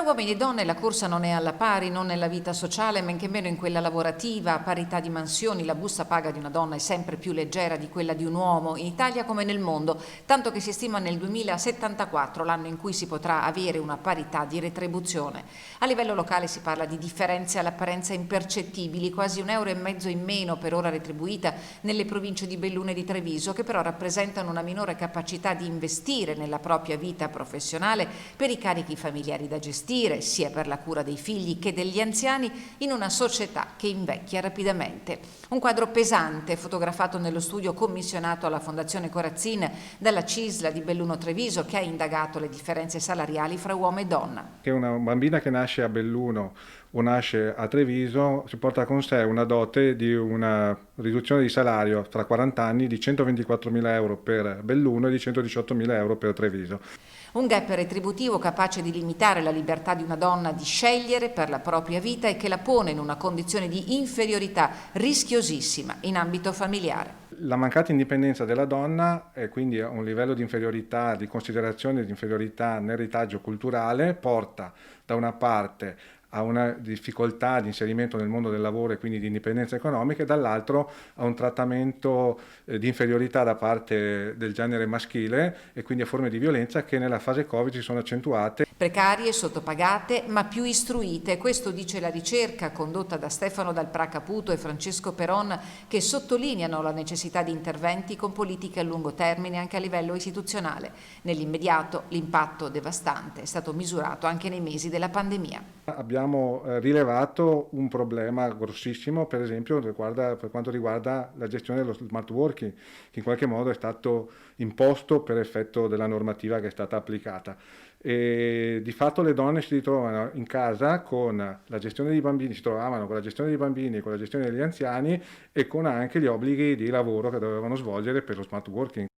Tra uomini e donne la corsa non è alla pari, non nella vita sociale, men che meno in quella lavorativa. A parità di mansioni, la busta paga di una donna è sempre più leggera di quella di un uomo, in Italia come nel mondo, tanto che si stima nel 2074, l'anno in cui si potrà avere una parità di retribuzione. A livello locale si parla di differenze all'apparenza impercettibili, quasi €1,50 in meno per ora retribuita nelle province di Belluno e di Treviso, che però rappresentano una minore capacità di investire nella propria vita professionale per i carichi familiari da gestire, sia per la cura dei figli che degli anziani, in una società che invecchia rapidamente. Un quadro pesante fotografato nello studio commissionato alla Fondazione Corazzin dalla CISLA di Belluno Treviso, che ha indagato le differenze salariali fra uomo e donna. Che una bambina che nasce a Belluno o nasce a Treviso si porta con sé una dote di una riduzione di salario tra 40 anni di 124.000 euro per Belluno e di 118.000 euro per Treviso. Un gap retributivo capace di limitare la libertà di una donna di scegliere per la propria vita e che la pone in una condizione di inferiorità rischiosissima in ambito familiare. La mancata indipendenza della donna e quindi un livello di inferiorità, di considerazione di inferiorità nel retaggio culturale porta da una parte a una difficoltà di inserimento nel mondo del lavoro e quindi di indipendenza economica e dall'altro a un trattamento di inferiorità da parte del genere maschile e quindi a forme di violenza che nella fase Covid si sono accentuate. Precarie, sottopagate, ma più istruite. Questo dice la ricerca condotta da Stefano Dal Pra Caputo e Francesco Peron, che sottolineano la necessità di interventi con politiche a lungo termine anche a livello istituzionale. Nell'immediato l'impatto devastante è stato misurato anche nei mesi della pandemia. Abbiamo rilevato un problema grossissimo, per esempio, per quanto riguarda la gestione dello smart working, che in qualche modo è stato imposto per effetto della normativa che è stata applicata. E di fatto le donne si ritrovano in casa con la gestione dei bambini, si trovavano con la gestione dei bambini, con la gestione degli anziani e con anche gli obblighi di lavoro che dovevano svolgere per lo smart working.